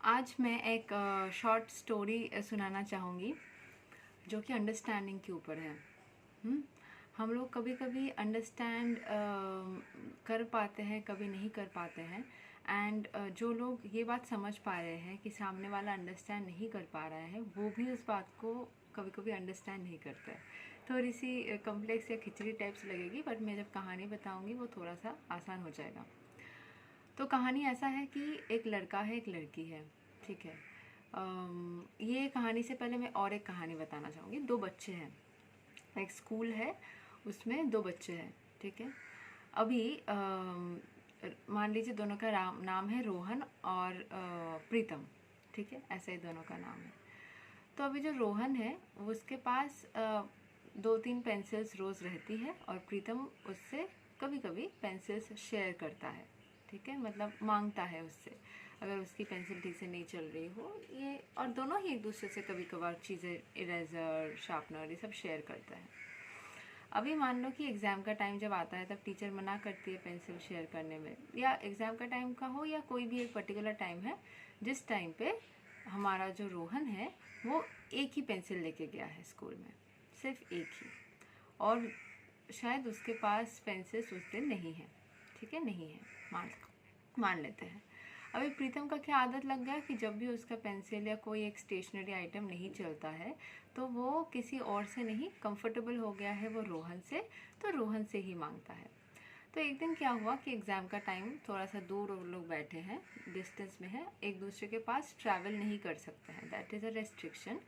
आज मैं एक शॉर्ट स्टोरी सुनाना चाहूँगी जो कि अंडरस्टैंडिंग के ऊपर है। हम्म, हम लोग कभी कभी अंडरस्टैंड कर पाते हैं, कभी नहीं कर पाते हैं। एंड जो लोग ये बात समझ पा रहे हैं कि सामने वाला अंडरस्टैंड नहीं कर पा रहा है, वो भी उस बात को कभी कभी अंडरस्टैंड नहीं करता है। थोड़ी सी कॉम्प्लेक्स या खिचड़ी टाइप्स लगेगी, बट मैं जब कहानी बताऊँगी वो थोड़ा सा आसान हो जाएगा। तो कहानी ऐसा है कि एक लड़का है, एक लड़की है। ठीक है। ये कहानी से पहले मैं और एक कहानी बताना चाहूँगी। दो बच्चे हैं, एक स्कूल है, उसमें दो बच्चे हैं। ठीक है। अभी मान लीजिए दोनों का नाम है रोहन और प्रीतम। ठीक है, ऐसे ही दोनों का नाम है। तो अभी जो रोहन है उसके पास 2-3 पेंसिल्स रोज़ रहती है और प्रीतम उससे कभी कभी पेंसिल्स शेयर करता है। ठीक है, मतलब मांगता है उससे, अगर उसकी पेंसिल ठीक से नहीं चल रही हो ये। और दोनों ही एक दूसरे से कभी कभार चीज़ें, इरेज़र, शार्पनर, ये सब शेयर करता है। अभी मान लो कि एग्ज़ाम का टाइम जब आता है तब टीचर मना करती है पेंसिल शेयर करने में, या एग्ज़ाम का टाइम का हो या कोई भी एक पर्टिकुलर टाइम है जिस टाइम पे हमारा जो रोहन है वो एक ही पेंसिल लेके गया है स्कूल में, सिर्फ एक ही। और शायद उसके पास पेंसिल्स उस दिन नहीं है। ठीक है, नहीं है, मान लेते हैं। अभी प्रीतम का क्या आदत लग गया कि जब भी उसका पेंसिल या कोई एक स्टेशनरी आइटम नहीं चलता है तो वो किसी और से नहीं, कंफर्टेबल हो गया है वो रोहन से, तो रोहन से ही मांगता है। तो एक दिन क्या हुआ कि एग्ज़ाम का टाइम, थोड़ा सा दूर लोग बैठे हैं, डिस्टेंस में है, एक दूसरे के पास ट्रैवल नहीं कर सकते हैं, that is a restriction.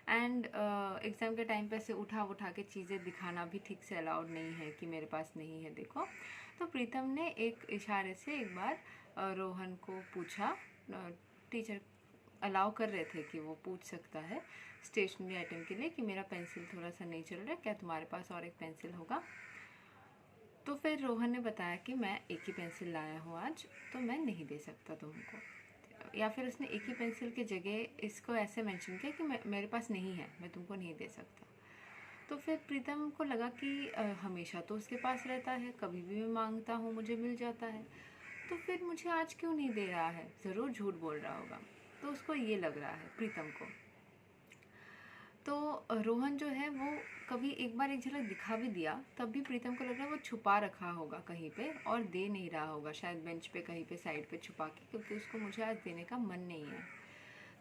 And exam के टाइम पे से उठा उठा के चीज़ें दिखाना भी ठीक से अलाउड नहीं है कि मेरे पास नहीं है, देखो। तो प्रीतम ने एक इशारे से एक बार रोहन को पूछा, टीचर अलाउ कर रहे थे कि वो पूछ सकता है स्टेशनरी आइटम के लिए कि मेरा पेंसिल थोड़ा सा नहीं चल रहा है, क्या तुम्हारे पास और एक पेंसिल होगा। तो फिर रोहन ने बताया कि मैं एक ही पेंसिल लाया हूँ आज, तो मैं नहीं दे सकता तुमको। या फिर उसने एक ही पेंसिल की जगह इसको ऐसे मेंशन किया कि मेरे पास नहीं है, मैं तुमको नहीं दे सकता। तो फिर प्रीतम को लगा कि हमेशा तो उसके पास रहता है, कभी भी मैं मांगता हूँ मुझे मिल जाता है, तो फिर मुझे आज क्यों नहीं दे रहा है, ज़रूर झूठ बोल रहा होगा। तो उसको ये लग रहा है प्रीतम को। तो रोहन जो है वो कभी एक बार एक झलक दिखा भी दिया, तब भी प्रीतम को लग रहा है वो छुपा रखा होगा कहीं पे और दे नहीं रहा होगा, शायद बेंच पे कहीं पे साइड पे छुपा के, क्योंकि उसको मुझे आज देने का मन नहीं है।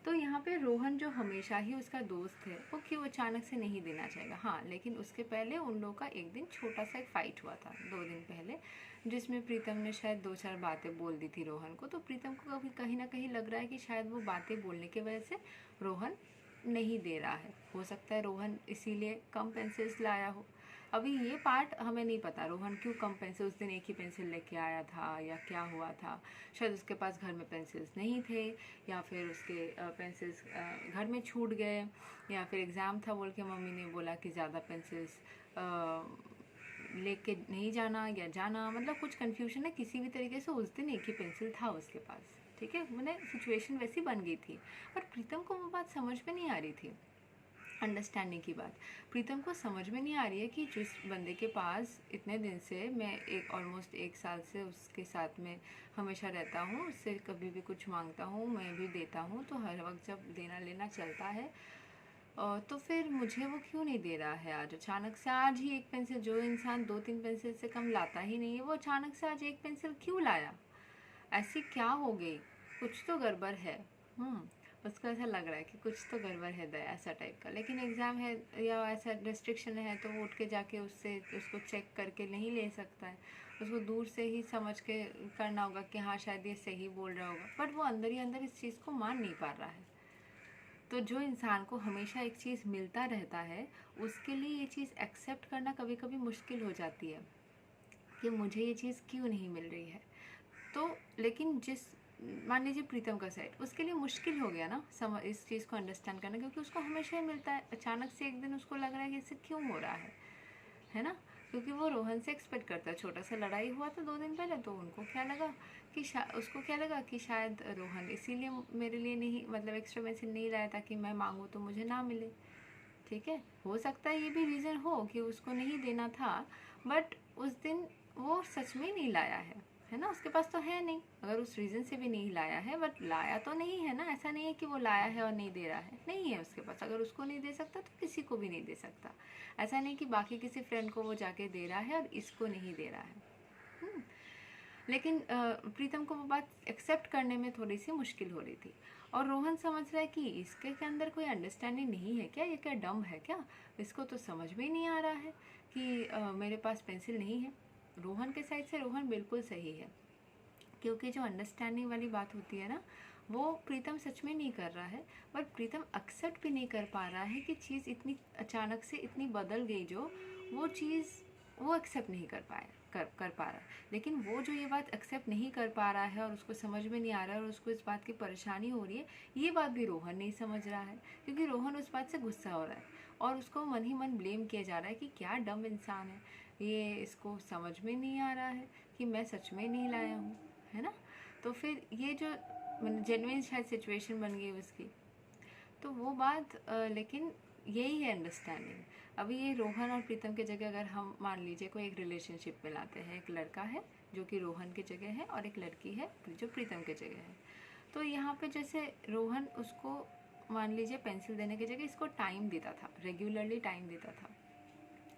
तो यहाँ पे रोहन जो हमेशा ही उसका दोस्त है, वो क्यों अचानक से नहीं देना चाहेगा। हाँ, लेकिन उसके पहले उन लोगों का एक दिन छोटा सा एक फाइट हुआ था 2 दिन पहले, जिसमें प्रीतम ने शायद 2-4 बातें बोल दी थी रोहन को। तो प्रीतम को कभी कहीं ना कहीं लग रहा है कि शायद वो बातें बोलने की वजह से रोहन नहीं दे रहा है। हो सकता है रोहन इसीलिए कम पेंसिल्स लाया हो। अभी ये पार्ट हमें नहीं पता रोहन क्यों कम पेंसिल, उस दिन एक ही पेंसिल लेके आया था या क्या हुआ था। शायद उसके पास घर में पेंसिल्स नहीं थे, या फिर उसके पेंसिल्स घर में छूट गए, या फिर एग्ज़ाम था बोल के मम्मी ने बोला कि ज़्यादा पेंसिल्स लेके नहीं जाना या जाना, मतलब कुछ कन्फ्यूजन है। किसी भी तरीके से उस दिन एक ही पेंसिल था उसके पास। ठीक है, मैंने सिचुएशन वैसी बन गई थी, पर प्रीतम को वो बात समझ में नहीं आ रही थी। अंडरस्टैंडिंग की बात प्रीतम को समझ में नहीं आ रही है कि जिस बंदे के पास इतने दिन से, मैं एक ऑलमोस्ट 1 साल से उसके साथ में हमेशा रहता हूँ, उससे कभी भी कुछ मांगता हूँ, मैं भी देता हूँ, तो हर वक्त जब देना लेना चलता है, तो फिर मुझे वो क्यों नहीं दे रहा है आज अचानक से। आज ही एक पेंसिल, जो इंसान 2-3 पेंसिल से कम लाता ही नहीं है, वो अचानक से आज एक पेंसिल क्यों लाया। ऐसी क्या हो गई, कुछ तो गड़बड़ है। उसको ऐसा लग रहा है कि कुछ तो गड़बड़ है दया, ऐसा टाइप का। लेकिन एग्ज़ाम है या ऐसा रिस्ट्रिक्शन है तो वो उठ के जाके उससे उसको चेक करके नहीं ले सकता है। उसको दूर से ही समझ के करना होगा कि हाँ शायद ये सही बोल रहा होगा, बट वो अंदर ही अंदर इस चीज़ को मान नहीं पा रहा है। तो जो इंसान को हमेशा एक चीज़ मिलता रहता है, उसके लिए ये चीज़ एक्सेप्ट करना कभी कभी मुश्किल हो जाती है कि मुझे ये चीज़ क्यों नहीं मिल रही है। तो लेकिन जिस, मान लीजिए प्रीतम का साइड, उसके लिए मुश्किल हो गया ना इस चीज़ को अंडरस्टैंड करना, क्योंकि उसको हमेशा ही मिलता है, अचानक से एक दिन उसको लग रहा है कि इससे क्यों हो रहा है ना। क्योंकि वो रोहन से एक्सपेक्ट करता है। छोटा सा लड़ाई हुआ था 2 दिन पहले, तो उनको क्या लगा कि उसको क्या लगा कि शायद रोहन इसीलिए मेरे लिए नहीं, मतलब एक्स्ट्रा पेंसिल नहीं लाया था कि मैं मांगूँ तो मुझे ना मिले। ठीक है, हो सकता है ये भी रीज़न हो कि उसको नहीं देना था, बट उस दिन वो सच में नहीं लाया है है ना, उसके पास तो है नहीं, अगर उस रीज़न से भी नहीं लाया है, बट लाया तो नहीं है ना, ऐसा नहीं है कि वो लाया है और नहीं दे रहा है, नहीं है उसके पास। अगर उसको नहीं दे सकता तो किसी को भी नहीं दे सकता। ऐसा नहीं कि बाकी किसी फ्रेंड को वो जाके दे रहा है और इसको नहीं दे रहा है। लेकिन प्रीतम को वो बात एक्सेप्ट करने में थोड़ी सी मुश्किल हो रही थी, और रोहन समझ रहा है कि इसके के अंदर कोई अंडरस्टैंडिंग नहीं है क्या, ये क्या डम है क्या, इसको तो समझ में ही नहीं आ रहा है कि मेरे पास पेंसिल नहीं है। रोहन के साइड से रोहन बिल्कुल सही है, क्योंकि जो अंडरस्टैंडिंग वाली बात होती है ना, वो प्रीतम सच में नहीं कर रहा है, बट प्रीतम एक्सेप्ट भी नहीं कर पा रहा है कि चीज़ इतनी अचानक से इतनी बदल गई, जो वो चीज़ वो एक्सेप्ट नहीं कर पा रहा है। लेकिन वो जो ये बात एक्सेप्ट नहीं कर पा रहा है और उसको समझ में नहीं आ रहा है और उसको इस बात की परेशानी हो रही है, ये बात भी रोहन नहीं समझ रहा है, क्योंकि रोहन उस बात से गुस्सा हो रहा है और उसको मन ही मन ब्लेम किया जा रहा है कि क्या डम इंसान है ये, इसको समझ में नहीं आ रहा है कि मैं सच में नहीं लाया हूँ, है ना। तो फिर ये जो जेन्युइन शायद सिचुएशन बन गई उसकी, तो वो बात लेकिन यही है अंडरस्टैंडिंग। अभी ये रोहन और प्रीतम की जगह अगर हम मान लीजिए कोई एक रिलेशनशिप में लाते हैं, एक लड़का है जो कि रोहन की जगह है और एक लड़की है जो प्रीतम की जगह है, तो यहाँ पे जैसे रोहन उसको मान लीजिए पेंसिल देने की जगह इसको टाइम देता था, रेगुलरली टाइम देता था।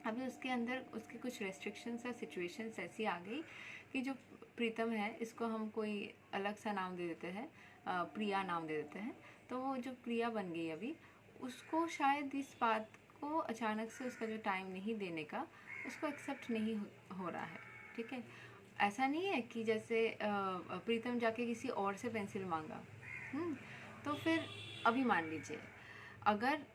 अभी उसके अंदर उसके कुछ रेस्ट्रिक्शंस या सिचुएशंस ऐसी आ गई कि जो प्रीतम है इसको हम कोई अलग सा नाम दे देते हैं, प्रिया नाम दे देते हैं, तो वो जो प्रिया बन गई अभी, उसको शायद इस बात को अचानक से उसका जो टाइम नहीं देने का उसको एक्सेप्ट नहीं हो रहा है। ठीक है, ऐसा नहीं है कि जैसे प्रीतम जाके किसी और से पेंसिल मांगा, तो फिर अभी मान लीजिए अगर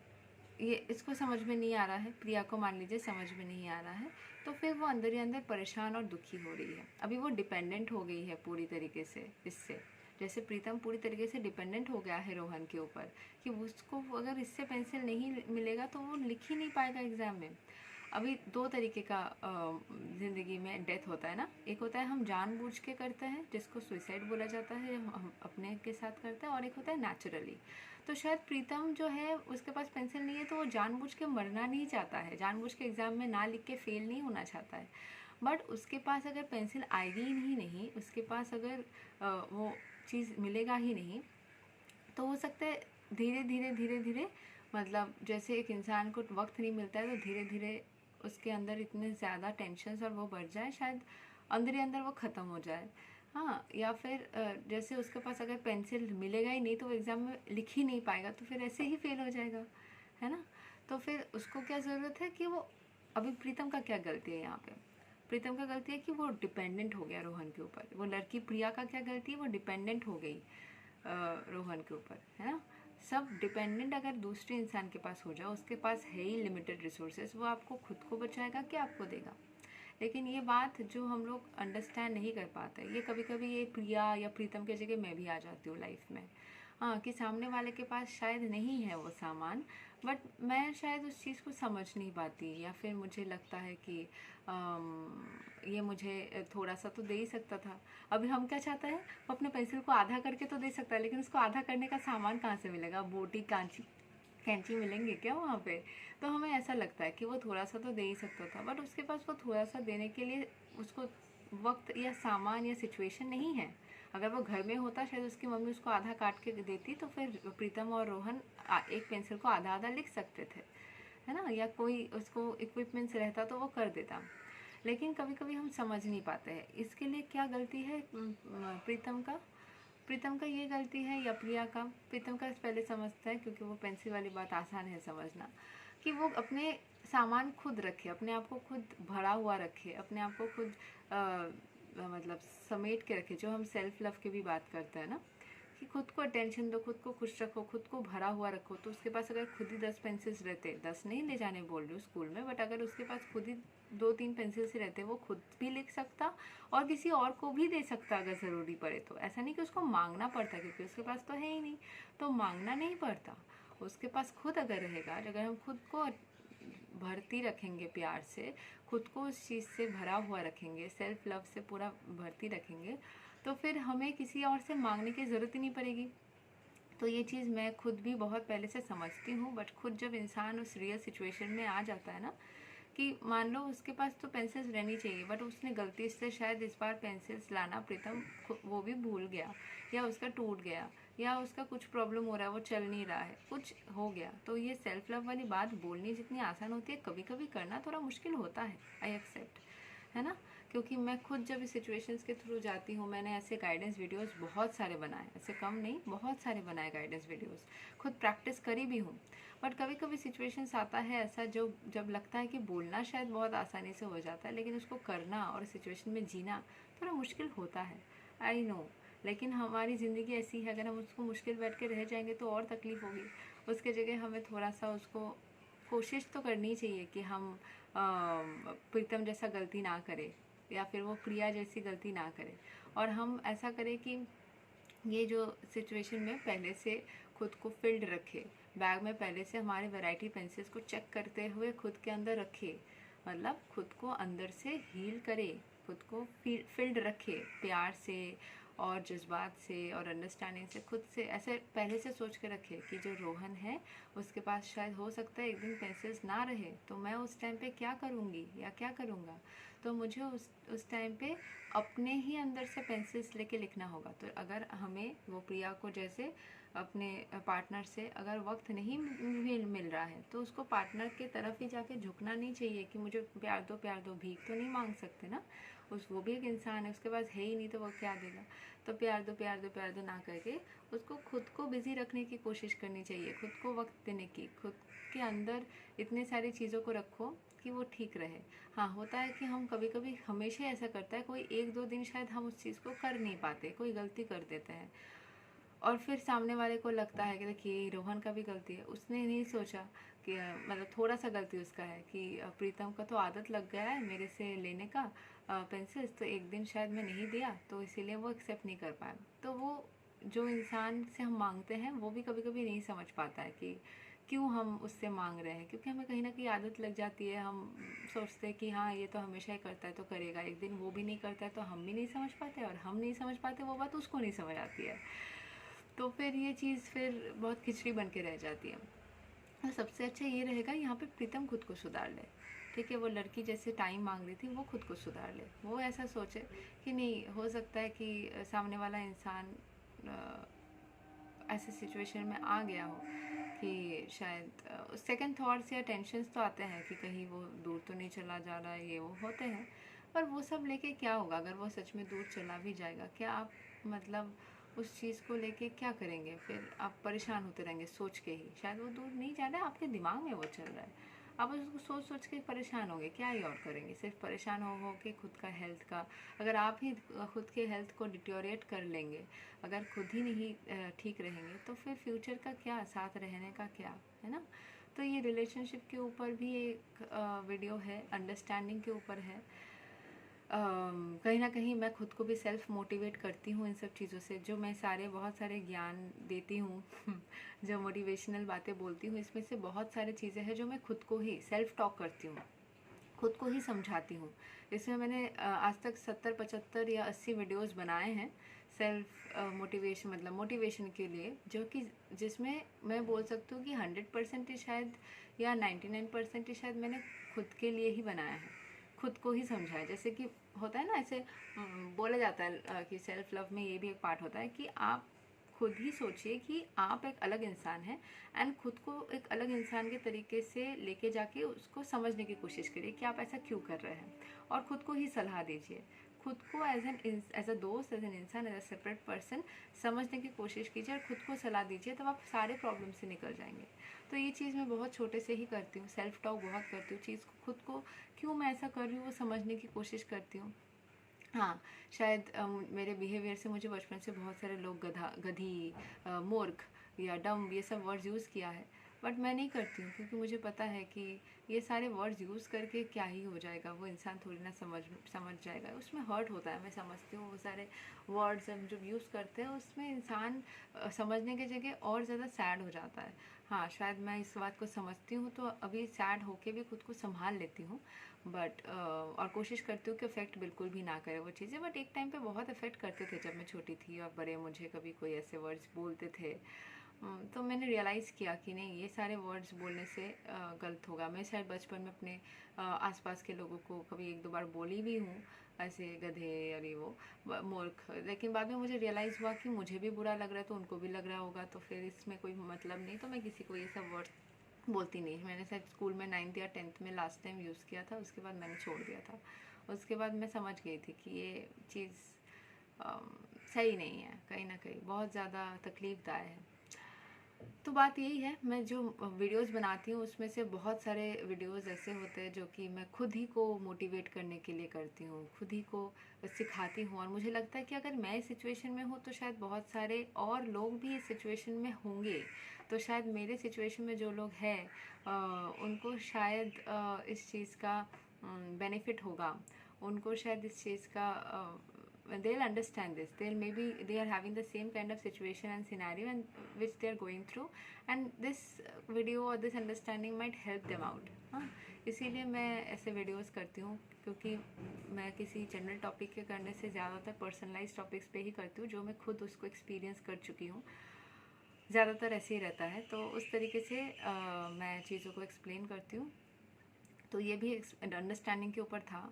ये इसको समझ में नहीं आ रहा है, प्रिया को मान लीजिए समझ में नहीं आ रहा है, तो फिर वो अंदर ही अंदर परेशान और दुखी हो रही है। अभी वो डिपेंडेंट हो गई है पूरी तरीके से इससे, जैसे प्रीतम पूरी तरीके से डिपेंडेंट हो गया है रोहन के ऊपर कि उसको अगर इससे पेंसिल नहीं मिलेगा तो वो लिख ही नहीं पाएगा एग्ज़ाम में। अभी दो तरीके का ज़िंदगी में डेथ होता है ना, एक होता है हम जानबूझ के करते हैं जिसको सुइसाइड बोला जाता है, हम अपने के साथ करते हैं, और एक होता है नेचुरली। तो शायद प्रीतम जो है उसके पास पेंसिल नहीं है तो वो जानबूझ के मरना नहीं चाहता है, जानबूझ के एग्ज़ाम में ना लिख के फेल नहीं होना चाहता है, बट उसके पास अगर पेंसिल आएगी ही नहीं, उसके पास अगर वो चीज़ मिलेगा ही नहीं, तो हो सकता है धीरे धीरे धीरे धीरे, मतलब जैसे एक इंसान को वक्त नहीं मिलता है तो धीरे धीरे उसके अंदर इतने ज़्यादा टेंशन और वो बढ़ जाए, शायद अंदर ही अंदर वो ख़त्म हो जाए। हाँ, या फिर जैसे उसके पास अगर पेंसिल मिलेगा ही नहीं तो वो एग्ज़ाम में लिख ही नहीं पाएगा, तो फिर ऐसे ही फेल हो जाएगा, है ना। तो फिर उसको क्या ज़रूरत है कि वो, अभी प्रीतम का क्या गलती है यहाँ पे, प्रीतम का गलती है कि वो डिपेंडेंट हो गया रोहन के ऊपर। वो लड़की प्रिया का क्या गलती है, वो डिपेंडेंट हो गई रोहन के ऊपर, है ना। सब डिपेंडेंट अगर दूसरे इंसान के पास हो जाओ, उसके पास है ही लिमिटेड रिसोर्सेज, वो आपको खुद को बचाएगा क्या आपको देगा। लेकिन ये बात जो हम लोग अंडरस्टैंड नहीं कर पाते, ये कभी कभी ये प्रिया या प्रीतम के जगह मैं भी आ जाती हूँ लाइफ में। हाँ, कि सामने वाले के पास शायद नहीं है वो सामान, बट मैं शायद उस चीज़ को समझ नहीं पाती, या फिर मुझे लगता है कि ये मुझे थोड़ा सा तो दे ही सकता था। अभी हम क्या चाहते हैं, वो अपने पेंसिल को आधा करके तो दे सकता है, लेकिन उसको आधा करने का सामान कहाँ से मिलेगा, बोटी कैंची मिलेंगे क्या वहाँ पे। तो हमें ऐसा लगता है कि वो थोड़ा सा तो दे ही सकता था, बट उसके पास वो थोड़ा सा देने के लिए उसको वक्त या सामान या सिचुएशन नहीं है। अगर वो घर में होता शायद उसकी मम्मी उसको आधा काट के देती, तो फिर प्रीतम और रोहन एक पेंसिल को आधा आधा लिख सकते थे, है ना, या कोई उसको इक्विपमेंट्स रहता तो वो कर देता। लेकिन कभी कभी हम समझ नहीं पाते हैं इसके लिए क्या गलती है प्रीतम का ये गलती है या प्रिया का। प्रीतम का पहले समझता है, क्योंकि वो पेंसिल वाली बात आसान है समझना, कि वो अपने सामान खुद रखे, अपने आप को खुद भरा हुआ रखे, अपने आप को खुद मतलब समेट के रखे, जो हम सेल्फ लव की भी बात करते हैं ना, कि खुद को अटेंशन दो, खुद को खुश रखो, खुद को भरा हुआ रखो। तो उसके पास अगर खुद ही 10 पेंसिल्स रहते, 10 नहीं ले जाने बोल रही हूँ स्कूल में, बट अगर उसके पास खुद ही 2-3 पेंसिल्स रहते, वो खुद भी लिख सकता और किसी और को भी दे सकता अगर ज़रूरी पड़े तो। ऐसा नहीं कि उसको मांगना पड़ता, क्योंकि उसके पास तो है ही नहीं, तो मांगना नहीं पड़ता। उसके पास खुद अगर रहेगा, अगर हम खुद को भरती रखेंगे प्यार से, खुद को उस चीज़ से भरा हुआ रखेंगे, सेल्फ लव से पूरा भरती रखेंगे, तो फिर हमें किसी और से मांगने की ज़रूरत ही नहीं पड़ेगी। तो ये चीज़ मैं खुद भी बहुत पहले से समझती हूँ, बट खुद जब इंसान उस रियल सिचुएशन में आ जाता है ना, कि मान लो उसके पास तो पेंसिल्स रहनी चाहिए, बट उसने गलती से शायद इस बार पेंसिल्स लाना प्रीतम वो भी भूल गया, या उसका टूट गया, या उसका कुछ प्रॉब्लम हो रहा है, वो चल नहीं रहा है, कुछ हो गया। तो ये सेल्फ लव वाली बात बोलनी जितनी आसान होती है, कभी कभी करना थोड़ा मुश्किल होता है, आई एक्सेप्ट, है ना। क्योंकि मैं खुद जब इस सिचुएशंस के थ्रू जाती हूँ, मैंने ऐसे गाइडेंस वीडियोस बहुत सारे बनाए, ऐसे कम नहीं, बहुत सारे बनाए गाइडेंस वीडियोस, खुद प्रैक्टिस करी भी हूँ। बट कभी कभी सिचुएशंस आता है ऐसा जो जब लगता है कि बोलना शायद बहुत आसानी से हो जाता है, लेकिन उसको करना और सिचुएशन में जीना थोड़ा मुश्किल होता है, आई नो। लेकिन हमारी ज़िंदगी ऐसी है, अगर हम उसको मुश्किल बैठ के रह जाएंगे तो और तकलीफ़ होगी। उसके जगह हमें थोड़ा सा उसको कोशिश तो करनी चाहिए कि हम प्रीतम जैसा गलती ना करें, या फिर वो प्रिया जैसी गलती ना करें, और हम ऐसा करें कि ये जो सिचुएशन में पहले से खुद को फिल्ड रखे, बैग में पहले से हमारे वैरायटी पेंसिल्स को चेक करते हुए खुद के अंदर रखे, मतलब खुद को अंदर से हील करे, खुद को फिल्ड रखे प्यार से और जज्बात से और अंडरस्टैंडिंग से, खुद से ऐसे पहले से सोच के रखे कि जो रोहन है उसके पास शायद हो सकता है एक दिन पेंसिल्स ना रहे, तो मैं उस टाइम पे क्या करूँगी या क्या करूँगा। तो मुझे उस टाइम पे अपने ही अंदर से पेंसिल्स लेके लिखना होगा। तो अगर हमें वो प्रिया को जैसे अपने पार्टनर से अगर वक्त नहीं मिल रहा है, तो उसको पार्टनर के तरफ ही जाके झुकना नहीं चाहिए कि मुझे प्यार दो, भीख तो नहीं मांग सकते ना। वो भी एक इंसान है, उसके पास है ही नहीं तो वो क्या देगा। तो प्यार दो ना करके उसको खुद को बिज़ी रखने की कोशिश करनी चाहिए, खुद को वक्त देने की, खुद के अंदर इतने सारी चीज़ों को रखो कि वो ठीक रहे। हाँ, होता है कि हम कभी कभी हमेशा ऐसा करता है, कोई 1-2 दिन शायद हम उस चीज़ को कर नहीं पाते, कोई गलती कर देते हैं, और फिर सामने वाले को लगता है कि देखिए रोहन का भी गलती है, उसने नहीं सोचा कि मतलब थोड़ा सा गलती उसका है कि प्रीतम का तो आदत लग गया है मेरे से लेने का पेंसिल्स, तो एक दिन शायद मैं नहीं दिया तो इसीलिए वो एक्सेप्ट नहीं कर पाया। तो वो जो इंसान से हम मांगते हैं वो भी कभी कभी नहीं समझ पाता है कि क्यों हम उससे मांग रहे हैं, क्योंकि हमें कहीं ना कहीं आदत लग जाती है। हम सोचते हैं कि हाँ ये तो हमेशा ही करता है तो करेगा, एक दिन वो भी नहीं करता है तो हम भी नहीं समझ पाते, और हम नहीं समझ पाते वो बात उसको नहीं समझ आती है, तो फिर ये चीज़ फिर बहुत खिचड़ी बन के रह जाती है। और सबसे अच्छा ये रहेगा यहाँ पे प्रीतम खुद को सुधार ले, ठीक है। वो लड़की जैसे टाइम मांग रही थी, वो खुद को सुधार ले, वो ऐसा सोचे कि नहीं, हो सकता है कि सामने वाला इंसान ऐसे सिचुएशन में आ गया हो कि शायद सेकंड थॉट्स या टेंशन्स तो आते हैं कि कहीं वो दूर तो नहीं चला जा रहा है, ये वो होते हैं। पर वो सब लेके क्या होगा, अगर वो सच में दूर चला भी जाएगा, क्या आप मतलब उस चीज़ को लेके क्या करेंगे? फिर आप परेशान होते रहेंगे सोच के ही, शायद वो दूर नहीं जा रहा है, आपके दिमाग में वो चल रहा है, आप उसको सोच सोच के परेशान होंगे, क्या ही और करेंगे, सिर्फ परेशान हो के खुद का हेल्थ का। अगर आप ही खुद के हेल्थ को डिटोरिएट कर लेंगे, अगर खुद ही नहीं ठीक रहेंगे, तो फिर फ्यूचर का क्या, साथ रहने का क्या, है ना। तो ये रिलेशनशिप के ऊपर भी एक वीडियो है, अंडरस्टैंडिंग के ऊपर है। कहीं ना कहीं मैं खुद को भी सेल्फ मोटिवेट करती हूँ इन सब चीज़ों से, जो मैं बहुत सारे ज्ञान देती हूँ जो मोटिवेशनल बातें बोलती हूँ, इसमें से बहुत सारी चीज़ें हैं जो मैं खुद को ही सेल्फ टॉक करती हूँ, खुद को ही समझाती हूँ। इसमें मैंने आज तक 70, 75 या 80 वीडियोस बनाए हैं सेल्फ मोटिवेशन, मतलब मोटिवेशन के लिए, जो कि जिसमें मैं बोल सकती हूँ कि 100% शायद या 99% शायद मैंने खुद के लिए ही बनाया है, खुद को ही समझा है। जैसे कि होता है ना, ऐसे बोला जाता है कि सेल्फ लव में ये भी एक पार्ट होता है कि आप खुद ही सोचिए कि आप एक अलग इंसान हैं, एंड खुद को एक अलग इंसान के तरीके से लेके जाके उसको समझने की कोशिश करिए कि आप ऐसा क्यों कर रहे हैं, और खुद को ही सलाह दीजिए, खुद को एज अ दोस्त, एज एन इंसान, एज अ सेपरेट पर्सन समझने की कोशिश कीजिए और खुद को सलाह दीजिए, तब आप सारे प्रॉब्लम से निकल जाएंगे। तो ये चीज़ मैं बहुत छोटे से ही करती हूँ, सेल्फ टॉक बहुत करती हूँ, चीज़ को खुद को क्यों मैं ऐसा कर रही हूँ वो समझने की कोशिश करती हूँ। हाँ, शायद मेरे बिहेवियर से मुझे बचपन से बहुत सारे लोग गधा, गधी, मूर्ख या डम ये सब वर्ड्स यूज़ किया है, बट मैं नहीं करती हूँ, क्योंकि मुझे पता है कि ये सारे वर्ड्स यूज़ करके क्या ही हो जाएगा, वो इंसान थोड़ी ना समझ जाएगा, उसमें हर्ट होता है, मैं समझती हूँ। वो सारे वर्ड्स हम जब यूज़ करते हैं उसमें इंसान समझने की जगह और ज़्यादा सैड हो जाता है। हाँ, शायद मैं इस बात को समझती हूँ तो अभी सैड होके भी खुद को संभाल लेती हूँ, बट और कोशिश करती हूँ कि इफ़ेक्ट बिल्कुल भी ना करे वो चीज़ें, बट एक टाइम पे बहुत इफ़ेक्ट करते थे जब मैं छोटी थी और बड़े मुझे कभी कोई ऐसे वर्ड्स बोलते थे, तो मैंने रियलाइज़ किया कि नहीं, ये सारे वर्ड्स बोलने से गलत होगा। मैं शायद बचपन में अपने आसपास के लोगों को कभी एक दो बार बोली भी हूँ ऐसे गधे और ये वो मूर्ख, लेकिन बाद में मुझे रियलाइज़ हुआ कि मुझे भी बुरा लग रहा है तो उनको भी लग रहा होगा, तो फिर इसमें कोई मतलब नहीं, तो मैं किसी को ये सब वर्ड बोलती नहीं। मैंने शायद स्कूल में 9th या 10th में लास्ट टाइम यूज़ किया था, उसके बाद मैंने छोड़ दिया था। उसके बाद मैं समझ गई थी कि ये चीज़ सही नहीं है, कहीं ना कहीं बहुत ज़्यादा तकलीफ़दायक है। तो बात यही है, मैं जो वीडियोस बनाती हूँ उसमें से बहुत सारे वीडियोस ऐसे होते हैं जो कि मैं खुद ही को मोटिवेट करने के लिए करती हूँ, खुद ही को सिखाती हूँ, और मुझे लगता है कि अगर मैं इस सिचुएशन में हूँ तो शायद बहुत सारे और लोग भी इस सिचुएशन में होंगे। तो शायद मेरे सिचुएशन में जो लोग हैं उनको शायद इस चीज़ का बेनिफिट होगा, उनको शायद इस चीज़ का they'll understand this, they'll maybe they are having the same kind of situation and scenario and which they are going through, and this video or this understanding might help them out। हाँ, इसीलिए मैं ऐसे videos करती हूँ, क्योंकि मैं किसी general topic के करने से ज़्यादातर पर्सनलाइज टॉपिक्स पे ही करती हूँ, जो मैं खुद उसको एक्सपीरियंस कर चुकी हूँ। ज़्यादातर ऐसे ही रहता है, तो उस तरीके से मैं चीज़ों को एक्सप्लेन करती हूँ। तो ये भी अंडरस्टैंडिंग के ऊपर था।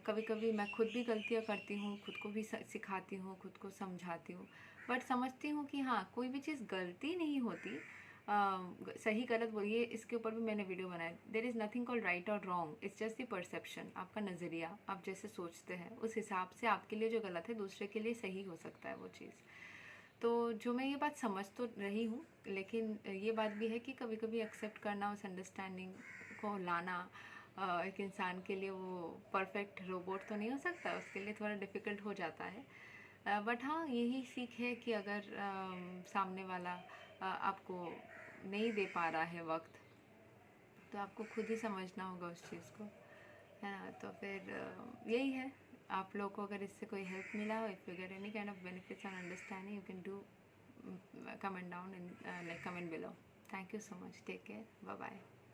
कभी कभी मैं खुद भी गलतियाँ करती हूँ, खुद को भी सिखाती हूँ, खुद को समझाती हूँ, बट समझती हूँ कि हाँ, कोई भी चीज़ गलती नहीं होती। सही गलत बोलिए, इसके ऊपर भी मैंने वीडियो बनाया। There is nothing called right और wrong, it's just the perception, आपका नज़रिया, आप जैसे सोचते हैं उस हिसाब से आपके लिए जो गलत है दूसरे के लिए सही हो सकता है वो चीज़। तो जो मैं ये बात समझ तो रही हूँ, लेकिन ये बात भी है कि कभी कभी एक्सेप्ट करना, उस अंडरस्टैंडिंग को लाना एक इंसान के लिए, वो परफेक्ट रोबोट तो नहीं हो सकता, उसके लिए थोड़ा डिफ़िकल्ट हो जाता है। बट हाँ, यही सीख है कि अगर सामने वाला आपको नहीं दे पा रहा है वक्त, तो आपको खुद ही समझना होगा उस चीज़ को, है ना। तो फिर यही है, आप लोग को अगर इससे कोई हेल्प मिला हो, if you get any kind of benefits and understanding, you can do comment down and like comment below. Thank you so much. Take care. Bye bye.